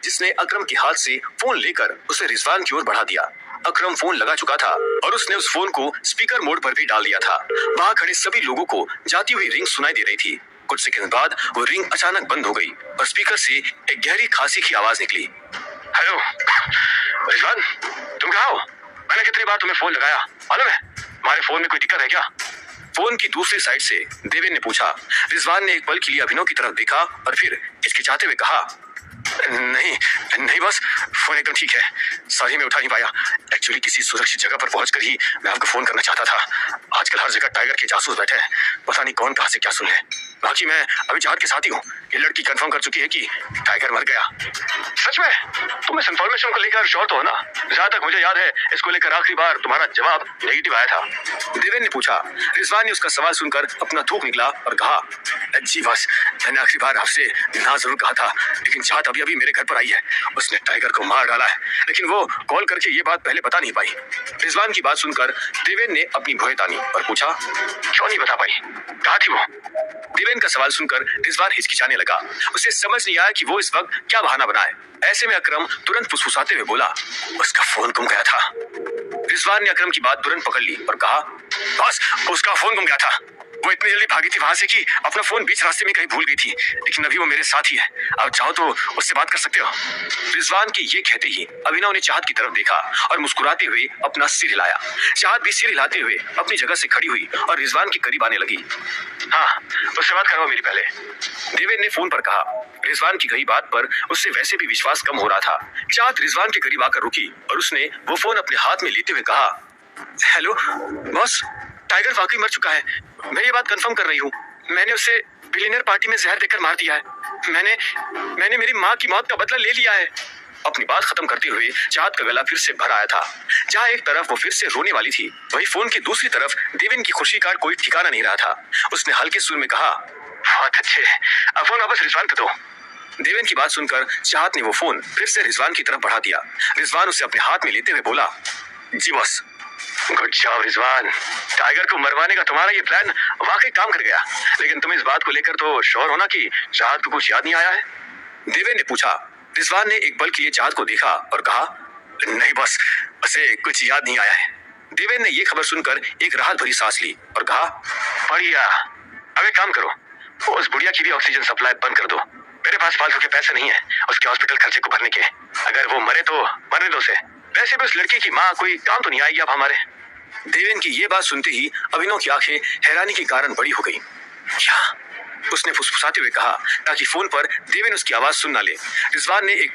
जिसने अकरम के हाथ से फोन लेकर उसे रिजवान की ओर बढ़ा दिया। अकरम फोन लगा चुका था और उसने उस फोन को स्पीकर मोड पर भी डाल दिया था। वहां खड़े सभी लोगों को जाती हुई रिंग सुनाई दे रही थी। कुछ सेकंड बाद वो रिंग अचानक बंद हो गई और स्पीकर से एक गहरी खांसी की आवाज निकली। हेलो रिजवान, तुम कहाँ हो? मैंने कितनी बार तुम्हें फोन लगाया, मालूम है? हमारे फोन में कोई दिक्कत है क्या? फोन की दूसरी साइड से देवेन ने पूछा। रिजवान ने एक पल के लिए अभिनव की तरफ देखा और फिर हिचकिचाते हुए कहा, नहीं नहीं बस, फोन एकदम ठीक है। सॉरी, मैं उठा नहीं पाया। एक्चुअली किसी सुरक्षित जगह पर पहुंचकर ही मैं आपको फोन करना चाहता था। आजकल हर जगह टाइगर के जासूस बैठे हैं, पता नहीं कौन कहां से क्या सुन ले। बाकी मैं अभी जहाज के साथ ही हूँ। ये लड़की कंफर्म कर चुकी है कि टाइगर मर गया। सच में? तुम इस इंफॉर्मेशन को लेकर श्योर तो हो ना? जहां तक मुझे याद है, इसको लेकर आखिरी बार तुम्हारा जवाब नेगेटिव आया था। देवेन ने पूछा। रिजवान ने उसका सवाल सुनकर अपना थूक निकला और कहा, जी बस, मैंने आखिरी बार आपसे ना जरूर कहा था, लेकिन चाहत अभी अभी मेरे घर पर आई है। उसने टाइगर को मार डाला है, लेकिन वो कॉल करके ये बात पहले बता नहीं पाई। रिजवान की बात सुनकर देवेन ने अपनी भौहें तानी और पूछा, क्यों नहीं बता पाई? कहाँ थी वो? देवेन का सवाल सुनकर रिजवान हिचकिचाने लगा। उसे समझ नहीं आया कि वो इस वक्त क्या बहाना बनाए। ऐसे में अकरम तुरंत फुसफुसाते हुए बोला, उसका फोन गुम गया था। रिजवान ने अकरम की बात तुरंत पकड़ ली और कहा, बस, उसका फोन गुम गया था। वो इतनी जल्दी भागी थी वहां से कि अपना फोन बीच रास्ते में कहीं भूल गई थी, लेकिन अभी वो मेरे साथ ही है। आप चाहो तो उससे बात कर सकते हो। रिजवान के ये कहते ही अभिनव ने चाहत की तरफ देखा और मुस्कुराते हुए अपना सिर हिलाया। चाहत भी सिर हिलाते हुए अपनी जगह से खड़ी हुई और रिजवान के करीब आने लगी। हाँ, उससे बात करवाओ मेरी पहले, देवेन ने फोन पर कहा। रिजवान की कही बात पर उससे वैसे भी विश्वास कम हो रहा था। चाहत रिजवान के करीब आकर रुकी और उसने वो फोन अपने हाथ में लेते हुए कहा, हेलो बॉस, टाइगर वाकई मर चुका है। मैं ये बात कंफर्म कर रही हूँ। मैंने उसे बिलियनर पार्टी में जहर देकर मार दिया है। मैंने मेरी माँ की मौत का बदला ले लिया है। अपनी बात खत्म करते हुए चाहत का गला फिर से भर आया था। जहाँ एक तरफ वो फिर से रोने वाली थी, वही फोन की दूसरी तरफ देवेन की खुशी का कोई ठिकाना नहीं रहा था। उसने हल्के सुर में कहा, बहुत अच्छे, अब फोन वापस रिजवान को दो। देवेन की बात सुनकर चाहत ने वो फोन फिर से रिजवान की तरफ बढ़ा दिया। रिजवान उसे अपने हाथ में लेते हुए बोला, जी boss. Good job Rizwan, tiger को मरवाने का तुम्हारा ये प्लान वाकई काम कर गया। लेकिन तुम इस बात को लेकर तो श्योर हो ना कि चाहत को कुछ याद नहीं आया है? देवेन ने पूछा। रिजवान ने एक पल के लिए चाहत को देखा और कहा, नहीं बस, उसे कुछ याद नहीं आया है। देवेन ने ये खबर सुनकर एक राहत भरी सांस ली और कहा, बढ़िया, अब एक काम करो, उस बुढ़िया की भी ऑक्सीजन सप्लाई बंद कर दो। मेरे पास फालतू के पैसे नहीं है उसके हॉस्पिटल खर्चे को भरने के। अगर वो मरे तो मरने दो उसे। वैसे भी उस लड़की की माँ कोई काम तो नहीं आएगी अब हमारे। देवेन की ये बात सुनते ही अभिनव की आंखें हैरानी के कारण बड़ी हो गई। क्या? उसने फुसफुसाते हुए कहा ताकि फोन पर देवेन उसकी आवाज सुन ना ले। रिजवान ने एक